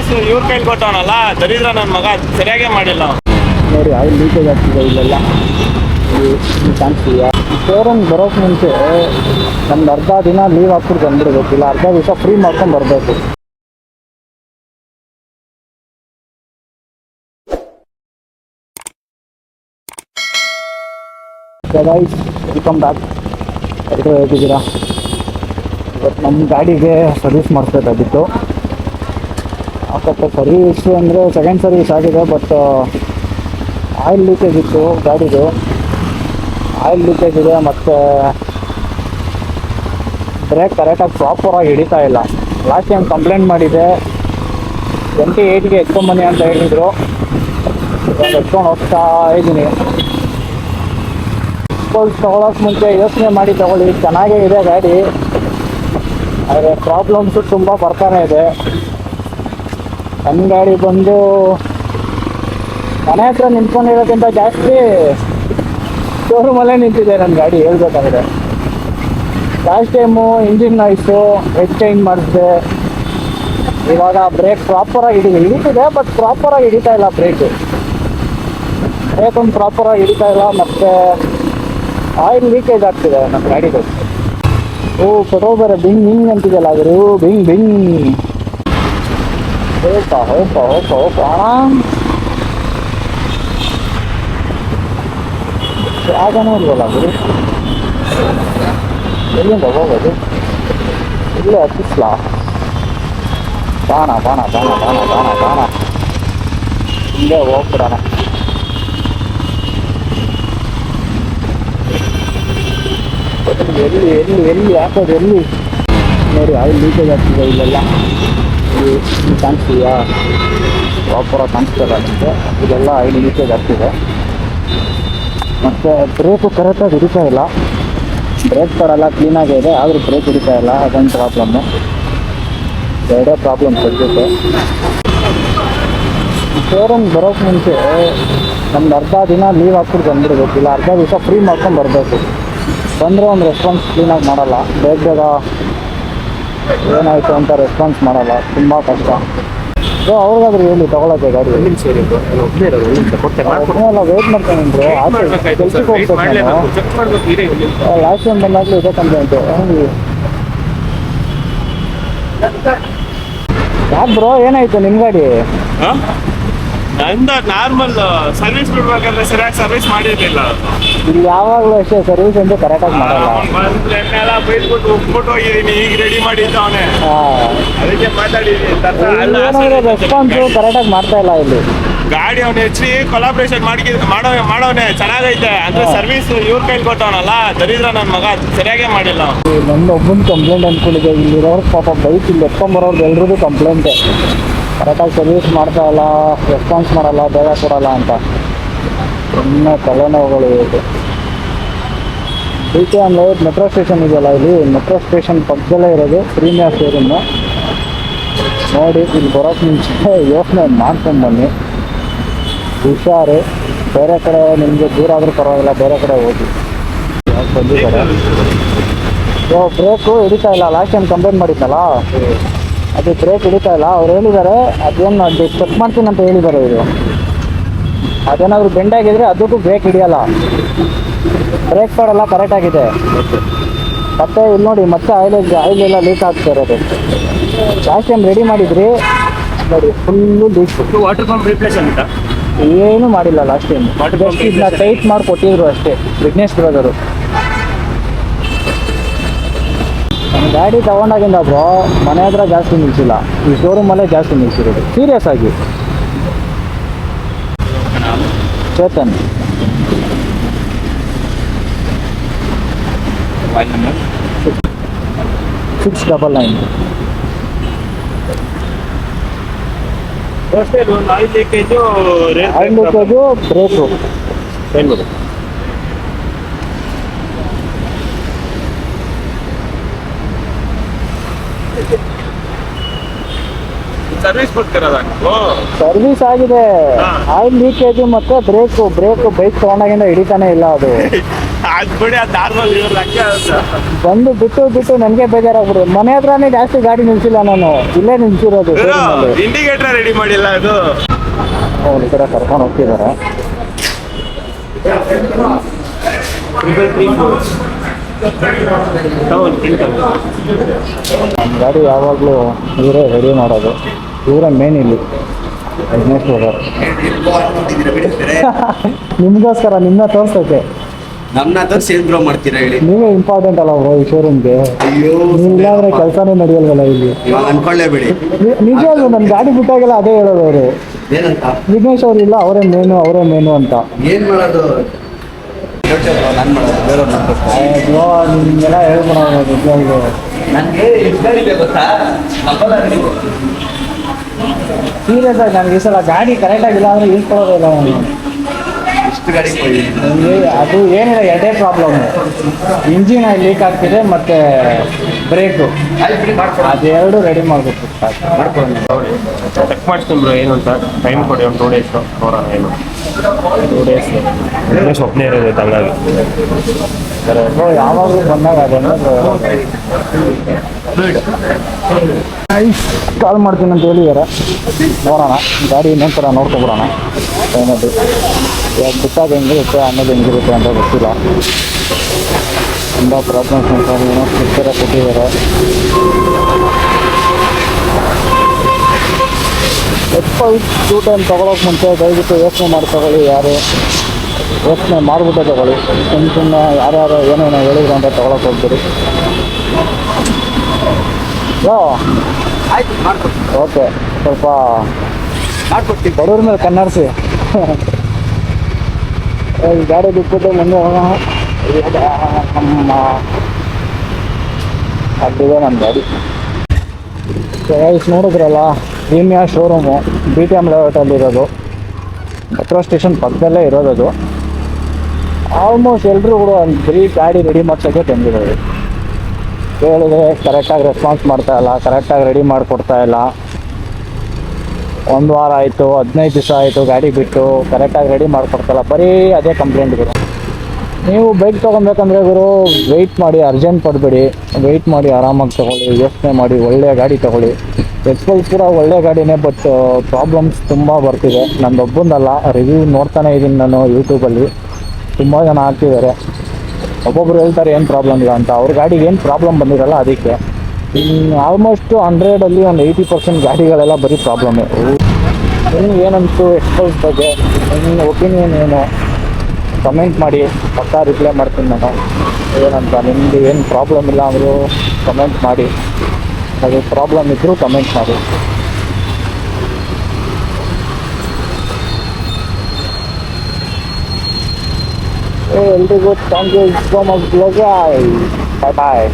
Service ಇವ್ರ ಕೈಲಿ ಕೊಟ್ಟವನಲ್ಲ, ದರಿದ್ರ ನನ್ನ ಮಗ ಸರಿಯಾಗೇ ಮಾಡಿಲ್ಲ. ನೋಡಿ ಆಯಿಲ್ ಲೀಕೇಜ್ ಆಗ್ತಿದೆ ಇಲ್ಲೆಲ್ಲ, ಕಾಣಿಸ್ತೀಯಾ? ಶೋರೂಮ್ ಬರೋಕ್ಕೆ ಮುಂಚೆ ನಮ್ದು ಅರ್ಧ ದಿನ ಲೀವ್ ಹಾಕ್ಬಿಟ್ಟು ಬಂದ್ಬಿಡ್ಬೇಕು, ಇಲ್ಲ ಅರ್ಧ ದಿವಸ ಫ್ರೀ ಮಾಡ್ಕೊಂಡು ಬರಬೇಕು. Guys, welcome back. ಎಲ್ಲರೂ ಹೇಗಿದ್ದೀರಾ? ಇವತ್ತು ನಮ್ಮ ಗಾಡಿಗೆ ಸರ್ವಿಸ್ ಮಾಡಿಸ್ಬೇಕಾಗಿತ್ತು. ಯಾಕಪ್ಪ ಸರ್ವಿಸ್ ಅಂದರೆ ಸೆಕೆಂಡ್ ಸರ್ವಿಸ್ ಆಗಿದೆ, ಬಟ್ ಆಯಿಲ್ ಲೀಕೇಜ್ ಇತ್ತು ಗಾಡಿದು. ಆಯಿಲ್ ಲೀಕೇಜ್ ಇದೆ, ಮತ್ತು ಬ್ರೇಕ್ ಕರೆಕ್ಟಾಗಿ ಪ್ರಾಪರಾಗಿ ಹಿಡಿತಾ ಇಲ್ಲ. ಲಾಸ್ಟ್ ಟೈಮ್ ಕಂಪ್ಲೇಂಟ್ ಮಾಡಿದೆ, 28ಗೆ ಎತ್ಕೊಂಬನ್ನಿ ಅಂತ ಹೇಳಿದರು. ಇವಾಗ ಎತ್ಕೊಂಡು ಹೋಗ್ತಾ ಇದ್ದೀನಿ. ತೊಗೊಳಕ್ಕೆ ಮುಂಚೆ ಯೋಚನೆ ಮಾಡಿ ತೊಗೊಳ್ಳಿ, ಚೆನ್ನಾಗೇ ಇದೆ ಗಾಡಿ, ಆದರೆ ಪ್ರಾಬ್ಲಮ್ಸು ತುಂಬ ಬರ್ತಾನೆ ಇದೆ. ನನ್ನ ಗಾಡಿ ಬಂದು ಮನೆ ಹತ್ರ ನಿಂತ್ಕೊಂಡಿರೋಕ್ಕಿಂತ ಜಾಸ್ತಿ ಶೋರೂಮಲ್ಲೇ ನಿಂತಿದೆ ನನ್ನ ಗಾಡಿ ಹೇಳ್ಬೇಕಾದ್ರೆ. Last time engine noise head change ಮಾಡಿಸಿದೆ. ಇವಾಗ ಬ್ರೇಕ್ ಪ್ರಾಪರಾಗಿ ಹಿಡಿತಿದೆ, ಬಟ್ ಪ್ರಾಪರಾಗಿ ಹಿಡಿತಾ ಇಲ್ಲ ಬ್ರೇಕೊಂದು ಪ್ರಾಪರಾಗಿ ಹಿಡಿತಾ ಇಲ್ಲ. ಮತ್ತು ಆಯಿಲ್ ಲೀಕೇಜ್ ಆಗ್ತಿದೆ ನನ್ನ ಗಾಡಿದು. ಓ ಪೆಟ್ರೋಲ್ ಬೇರೆ ಬಿಂಗ್ ಬಿಂಗ್ ಅಂತಿದೆಯಲ್ಲ, ಅವರು ಬಿಂಗ್ ಬಿಂಗ್. ಹೋಪ ಅಣ್ಣ, ಜಾಗನೇ ಇಲ್ವಲ್ಲ ಅವರು. ಎಲ್ಲಿಂದ ಹೋಗೋದು? ಇಲ್ಲೇ ಹತ್ತಿಸ್ಲಾ? ಬಾಣ ಇಲ್ಲೇ ಹೋಗ್ಬಿಡೋಣ. ಎಲ್ಲಿ ಹಾಕೋದು? ಎಲ್ಲಿ ನೋಡಿ ಆಯಿಲ್ ಲೀಕೇಜ್ ಆಗ್ತಿದೆ ಇಲ್ಲೆಲ್ಲ, ಕಾಣಿಸ್ತೀಯಾ? ಪ್ರಾಪರಾಗಿ ಕಾಣಿಸ್ತಲ್ಲ ನಿಮಗೆ, ಇದೆಲ್ಲ ಆಯಿಲ್ ಲೀಕೇಜ್ ಆಗ್ತಿದೆ. ಮತ್ತು ಬ್ರೇಕು ಕರೆಕ್ಟಾಗಿ ಹಿಡಿತಾ ಇಲ್ಲ. ಬ್ರೇಕ್ ಪಡೆಲ್ಲ ಕ್ಲೀನಾಗೇ ಇದೆ, ಆದರೂ ಬ್ರೇಕ್ ಹಿಡಿತಾ ಇಲ್ಲ. ಅದೊಂದು ಪ್ರಾಬ್ಲಮ್ಮು, ಎರಡೇ ಪ್ರಾಬ್ಲಮ್ ಸದ್ಯಕ್ಕೆ. ಶೋರೂಮ್ ಬರೋಕ್ಕೆ ಮುಂಚೆ ನಮ್ದು ಅರ್ಧ ದಿನ ಲೀವ್ ಹಾಕ್ಬಿಟ್ಟು ಬಂದ್ಬಿಡ್ಬೇಕು, ಇಲ್ಲ ಅರ್ಧ ದಿವಸ ಫ್ರೀ ಮಾಡ್ಕೊಂಡು ಬರಬೇಕು. ಬಂದರೆ ಒಂದು ರೆಸ್ಪಾನ್ಸ್ ಕ್ಲೀನಾಗಿ ಮಾಡಲ್ಲ, ಬೇಗ ಏನಾಯಿತು ಅಂತ ರೆಸ್ಪಾನ್ಸ್ ಮಾಡಲ್ಲ, ತುಂಬ ಕಷ್ಟ. ಸೊ ಅವ್ರಿಗಾದ್ರೂ ಹೇಳಿ ತೊಗೊಳಕ್ಕೆ ಗಾಡಿ. ಎಲ್ಲ ವೆಯ್ಟ್ ಮಾಡ್ತಾನೆ ಕೆಲ್ಸಕ್ಕೆ ಹೋಗ್ಬೇಕು ನಾನು. ಲಾಸ್ಟ್ ಟೈಮ್ ಬಂದಾಗಲೂ ಇದೆ ಕಂಪ್ಲೇಂಟು. ಯಾಕೆ ಬ್ರೋ, ಏನಾಯಿತು ನಿಮ್ಮ ಗಾಡಿ? ನಂದ ನಾರ್ಮಲ್ ಸರ್ವಿಸ್ ಬಿಡ್ಬೇಕಾದ್ರೆ ಸರಿಯಾಗಿ ಸರ್ವಿಸ್ ಮಾಡಿರ್ಲಿಲ್ಲ. ಇಲ್ಲಿ ಯಾವಾಗಲೂ ಅಷ್ಟೇ ಸರ್ವಿಸ್ ಅಂತ ಕರೆಕ್ಟಾಗಿ ಮಾಡಲ್ಲ. ಎಲ್ಲ ಬೈದ್ಬಿಟ್ಟು ಹೋಗ್ಬಿಟ್ಟು ಹೋಗಿದ್ದೀನಿ, ಈಗ ರೆಡಿ ಮಾಡಿದ್ದ ಅವನೇ, ಅದಕ್ಕೆ ಮಾತಾಡಿದ್ದೀನಿ. ರೆಸ್ಪಾನ್ಸು ಕರೆಕ್ಟಾಗಿ ಮಾಡ್ತಾ ಇಲ್ಲ ಇಲ್ಲಿ. ಗಾಡಿ ಅವನು ಹೆಚ್ಚಿ ಕೊಲಾಬ್ರೇಷನ್ ಮಾಡೋನೆ ಚೆನ್ನಾಗೈತೆ, ಅಂದ್ರೆ ಸರ್ವಿಸ್ ಇವ್ರ ಕೈಲಿ ಕೊಟ್ಟವನಲ್ಲ, ದರಿದ್ರ ನನ್ನ ಮಗ ಸರಿಯಾಗೇ ಮಾಡಿಲ್ಲ. ನನ್ನ ಒಬ್ಬನ ಕಂಪ್ಲೇಂಟ್ ಅಂದ್ಕೊಂಡಿದ್ದೆ, ಇಲ್ಲಿರೋರು ಪಾಪ ಬೈಕ್ ಇಲ್ಲಿ ಎತ್ಕೊಂಬರೋರ್ದು ಎಲ್ರಿಗೂ ಕಂಪ್ಲೇಂಟೆ. ಕರೆಕ್ಟಾಗಿ ಸರ್ವಿಸ್ ಮಾಡ್ತಾ ಇಲ್ಲ, ರೆಸ್ಪಾನ್ಸ್ ಮಾಡಲ್ಲ, ಬೇಗ ಕೊಡಲ್ಲ ಅಂತ. ಸುಮ್ಮನೆ ತಲೆನೋವುಗಳು ಇದೆ. ಡಿ ಕೆ ಅಂದರೆ ಮೆಟ್ರೋ ಸ್ಟೇಷನ್ ಇದೆಯಲ್ಲ, ಇಲ್ಲಿ ಮೆಟ್ರೋ ಸ್ಟೇಷನ್ ಪಕ್ಕದಲ್ಲೇ ಇರೋದು ಪ್ರೀಮಿಯರ್ ಶೋರೂಮು. ನೋಡಿ ಇಲ್ಲಿ ಬರೋಕ್ಕೆ ಮುಂಚೆ ಯೋಚನೆ ಮಾಡ್ಕೊಂಡ್ಬನ್ನಿ, ಹುಷಾರು. ಬೇರೆ ಕಡೆ ನಿಮಗೆ ದೂರ ಆದರೂ ಪರವಾಗಿಲ್ಲ, ಬೇರೆ ಕಡೆ ಹೋಗಿ. ಬಂದಿದ್ದಾರೆ. ಸೊ ಬ್ರೇಕು ಹಿಡಿತಾ ಇಲ್ಲ, ಲಾಸ್ಟ್ ಟೈಮ್ ಕಂಪ್ಲೇಂಟ್ ಮಾಡಿದ್ನಲ್ಲ, ಅದು ಬ್ರೇಕ್ ಹಿಡಿತಾ ಇಲ್ಲ. ಅವ್ರು ಹೇಳಿದ್ದಾರೆ ಅದೇನು ಅದು ಚೆಕ್ ಮಾಡ್ತೀನಿ ಅಂತ ಹೇಳಿದ್ದಾರೆ ಇವರು. ಅದೇನಾದರೂ ಬೆಂಡಾಗಿದ್ರೆ ಅದಕ್ಕೂ ಬ್ರೇಕ್ ಹಿಡಿಯಲ್ಲ, ಬ್ರೇಕ್ ಪಡೆಲ್ಲ ಕರೆಕ್ಟಾಗಿದೆ. ಮತ್ತೆ ಇಲ್ಲಿ ನೋಡಿ, ಮತ್ತೆ ಆಯಿಲೆಲ್ಲ ಲೀಕ್ ಆಗ್ತಾ ಇರೋದು. ಲಾಸ್ಟ್ ಟೈಮ್ ರೆಡಿ ಮಾಡಿದ್ರಿ ನೋಡಿ, full leak. Water pump replacement ಏನೂ ಮಾಡಿಲ್ಲ ಲಾಸ್ಟ್ ಟೈಮ್. ಜಸ್ಟ್ ಇದನ್ನ ಟೈಟ್ ಮಾಡಿ ಕೊಟ್ಟಿದ್ರು ಅಷ್ಟೇ ವಿಘ್ನೇಶ್ ಬ್ರದರು. ನನ್ನ ಗಾಡಿ ತೊಗೊಂಡಾಗಿಂದ ಬ್ರೋ ಮನೆ ಹತ್ರ ಜಾಸ್ತಿ ನಿಲ್ಸಿಲ್ಲ, ಈ ಶೋರೂಮಲ್ಲೇ ಜಾಸ್ತಿ ನಿಲ್ಸಿರೋದು. ಸೀರಿಯಸ್ ಆಗಿ. Chetan 699. Oil leakage, brake. Service ಕೊಡ್ತಿರೋದ? ಸರ್ವಿಸ್ ಆಗಿದೆ. ಆಯಿಲ್ ಲೀಕೇಜು ಮತ್ತೆ ಬ್ರೇಕು ಬೈಕ್ ತೊಗೊಂಡಾಗಿಂದ ಹಿಡಿತಾನೆ ಇಲ್ಲ ಅದು. ಅದು ಬಿಡಿ, ಅದು ನಾರ್ಮಲ್ ಬಂದು ಬಿಟ್ಟು ನನಗೆ ಬೇಜಾರಾಗ್ಬಿಡು. ಮನೆ ಹತ್ರನೇ ಜಾಸ್ತಿ ಗಾಡಿ ನಿಲ್ಸಿಲ್ಲ ನಾನು, ಇಲ್ಲೇ ನಿಲ್ಸಿರೋದು. ಇಂಡಿಕೇಟರ್ ರೆಡಿ ಮಾಡಿಲ್ಲ ಅದು. ಅವ್ರು ಈ ಕಡೆ ಕರ್ಕೊಂಡು ಹೋಗ್ತಿದ್ದಾರೆ. ನಮ್ಮ ಗಾಡಿ ಯಾವಾಗಲೂ ಇವರೇ ರೆಡಿ ಮಾಡೋದು, ಇವರೇ ಮೇನ್ ಇಲ್ಲಿ ಬಿಸ್ನೆಸ್ ಹೋಗೋರು. ನಿಮಗೋಸ್ಕರ ನಿಮ್ಮನ್ನ ತೋರ್ಸೋಕೆ ನಮ್ಮನ್ನ ತೋರಿಸಿ ಏನ್ ಬ್ರೋ ಮಾಡ್ತೀರಾ ಹೇಳಿ. ನೀವೇ ಇಂಪಾರ್ಟೆಂಟ್ ಅಲ್ಲ ಬ್ರೋ ಈ ಶೋರೂಮ್ಗೆ. ಅಯ್ಯೋ ಇಲ್ಲಾಂದ್ರೆ ಕೆಲಸನೇ ನಡೆಯಲ್ವಲ್ಲ ಇಲ್ಲಿ. ಇವಾಗ ಅನ್ಕೊಳ್ಳೇಬೇಡಿ. ನಿಜವಾಗ್ಲೂ ನನ್ನ ಗಾಡಿ ಬಿಟ್ಟಾಗೆಲ್ಲ ಅದೇ ಹೇಳೋದು ಅವರು. ಏನಂತ ವಿಘ್ನೇಶ್ ಅವ್ರು ಇಲ್ಲ ಅವರೇ ಮೇನು ಅಂತ. ಏನ್ ಮಾಡೋದು ನಾನ್ ಮಾಡೋದು ಬೇರೆಯವ್ರು ಮಾಡ್ಕೊಡ್ತಾರೆ. ಅಯ್ಯೋ ನಿಮಗೆಲ್ಲ ಹೇಳ್ಬಿಡೋಣ ನಿಜವಾಗ್ಲೂ. ನನಗೆ ಇಷ್ಟ ಗೊತ್ತಾ ಸೀರಿಯಸ್ ಆಗಿ ನನಗೆ ಈ ಸಲ ಗಾಡಿ ಕರೆಕ್ಟಾಗಿಲ್ಲ ಅಂದರೆ ಇಳ್ಕೊಳ್ಳೋದೇ ಇಲ್ಲ ನಾನು. ಇಷ್ಟು ಗಾಡಿ ಕೊಡಿ. ನನಗೆ ಅದು ಏನಿಲ್ಲ, ಎರಡೇ ಪ್ರಾಬ್ಲಮ್, ಇಂಜಿನ್ ಆಯಿಲ್ ಲೀಕ್ ಆಗ್ತಿದೆ ಮತ್ತು ಬ್ರೇಕು, ಅದೆರಡು ರೆಡಿ ಮಾಡಬೇಕು. ಚೆಕ್ ಮಾಡಿಸ್ತೀನಿ ಬ್ರೋ ಏನು ಅಂತ. ಟೈಮ್ ಕೊಡಿ ಒಂದು 2 days ನೋಡೋಣ ಏನು. 2 days ವಿಘ್ನೇಶ್ ಒಬ್ಬನೇ ಇರೋದು ಹಂಗಾಗಿ. ಸೊ ಯಾವಾಗಲೂ ಬಂದಾಗ ಅದನ್ನು ಕಾಲ್ ಮಾಡ್ತೀನಿ ಅಂತ ಹೇಳಿದ್ದಾರೆ. ನೋಡೋಣ, ಗಾಡಿ ಇನ್ನೊಂದು ಥರ ನೋಡ್ಕೊಬಿಡೋಣ ಏನದು. ಇವಾಗ ಬಿಟ್ಟಾಗ ಹೆಂಗಿರುತ್ತೆ ಆಮೇಲೆ ಹೆಂಗಿರುತ್ತೆ ಅಂತ ಗೊತ್ತಿಲ್ಲ. ತುಂಬ ಪ್ರಾಬ್ಲಮ್ಸ್ ಅಂತಾರೆ, ಏನೋ ಸ್ಟಿಕ್ಕರ ಕೊಟ್ಟಿದ್ದಾರೆ. ಎಪ್ಪಲ್ 2 ಟೈಮ್ ತೊಗೊಳೋಕೆ ಮುಂಚೆ ದಯವಿಟ್ಟು ಯೋಚನೆ ಮಾಡಿ ತಗೊಳ್ಳಿ. ಯಾರು ಯೋಚನೆ ಮಾಡಿಬಿಟ್ಟೆ ತಗೊಳ್ಳಿ. ಸುಮ್ಮನೆ ಯಾರ್ಯಾರು ಏನೇನೋ ಹೇಳಿದ್ರು ಅಂತ ತೊಗೊಳಕ್ಕೆ ಹೋಗ್ತೀರಿ. ಆಯ್ತು ಮಾಡ್ಕೊಡ್ತೀನಿ. ಓಕೆ, ಸ್ವಲ್ಪ ಮಾಡ್ಕೊಡ್ತೀನಿ. ಬಡವ್ರ ಮೇಲೆ ಕನ್ನಡಿಸಿ. ಈ ಗಾಡಿ ಬಿಟ್ಬಿಟ್ಟು ಮುಂದೆ ಹೋಗೋಣ. ನಮ್ಮ ಅಲ್ಲಿದೆ ನನ್ನ ಗಾಡಿ. ನೋಡಿದ್ರಲ್ಲ, ಪ್ರೀಮಿಯಾ ಶೋರೂಮು BTM ಲೇಔಟಲ್ಲಿರೋದು, ಮೆಟ್ರೋ ಸ್ಟೇಷನ್ ಪಕ್ಕದಲ್ಲೇ ಇರೋದದು. ಆಲ್ಮೋಸ್ಟ್ ಎಲ್ಲರೂ ಕೂಡ ಒಂದು ಬರೀ ಗಾಡಿ ರೆಡಿ ಮಾಡ್ಸೋಕ್ಕೆ ತಂದಿರೋದು. ಹೇಳಿದ್ರೆ ಕರೆಕ್ಟಾಗಿ ರೆಸ್ಪಾನ್ಸ್ ಮಾಡ್ತಾ ಇಲ್ಲ, ಕರೆಕ್ಟಾಗಿ ರೆಡಿ ಮಾಡಿಕೊಡ್ತಾ ಇಲ್ಲ. 1 ವಾರ ಆಯಿತು, 15 ದಿವಸ ಆಯಿತು ಗಾಡಿ ಬಿಟ್ಟು, ಕರೆಕ್ಟಾಗಿ ರೆಡಿ ಮಾಡಿಕೊಡ್ತಾಯಿಲ್ಲ. ಬರೀ ಅದೇ ಕಂಪ್ಲೇಂಟ್ಗಳು. ನೀವು ಬೈಕ್ ತೊಗೊಬೇಕಂದ್ರೆ ಗುರು ವೆಯ್ಟ್ ಮಾಡಿ, ಅರ್ಜೆಂಟ್ ಪಡಬೇಡಿ, ವೆಯ್ಟ್ ಮಾಡಿ ಆರಾಮಾಗಿ ತೊಗೊಳ್ಳಿ, ಯೋಚನೆ ಮಾಡಿ ಒಳ್ಳೆಯ ಗಾಡಿ ತೊಗೊಳ್ಳಿ. ಎಕ್ಸ್ಪಲ್ಸ್ ಕೂಡ ಒಳ್ಳೆ ಗಾಡಿನೇ, ಬಟ್ ಪ್ರಾಬ್ಲಮ್ಸ್ ತುಂಬ ಬರ್ತಿದೆ. ನಂದೊಬ್ಬಂದಲ್ಲ, ರಿವ್ಯೂ ನೋಡ್ತಾನೆ ಇದ್ದೀನಿ ನಾನು ಯೂಟ್ಯೂಬಲ್ಲಿ. ತುಂಬ ಜನ ಹಾಕ್ತಿದ್ದಾರೆ. ಒಬ್ಬೊಬ್ರು ಹೇಳ್ತಾರೆ ಏನು ಪ್ರಾಬ್ಲಮ್ ಇಲ್ಲ ಅಂತ. ಅವ್ರ ಗಾಡಿಗೆ ಏನು ಪ್ರಾಬ್ಲಮ್ ಬಂದಿರಲ್ಲ ಅದಕ್ಕೆ. ಆಲ್ಮೋಸ್ಟ್ 100ಅಲ್ಲಿ ಒಂದು 80% ಗಾಡಿಗಳೆಲ್ಲ ಬರೀ ಪ್ರಾಬ್ಲಮ್ಮೇ. ನಿಮ್ಗೆ ಏನಂತು ಎಕ್ಸ್ಪಲ್ಸ್ ಬಗ್ಗೆ ನಿಮ್ಮ ಒಪಿನಿಯನ್ ಏನು ಕಮೆಂಟ್ ಮಾಡಿ, ಪಕ್ಕಾ ರಿಪ್ಲೈ ಮಾಡ್ತೀನಿ ನಾನು. ಏನಂತ ನಿಮ್ಮದು ಏನು ಪ್ರಾಬ್ಲಮ್ ಇಲ್ಲ ಅಂದರೂ ಕಮೆಂಟ್ ಮಾಡಿ, ಅದು ಪ್ರಾಬ್ಲಮ್ ಇದ್ದರೂ ಕಮೆಂಟ್ ಮಾಡಿ. ಎಲ್ರಿಗೂ thank you so much. Bye bye.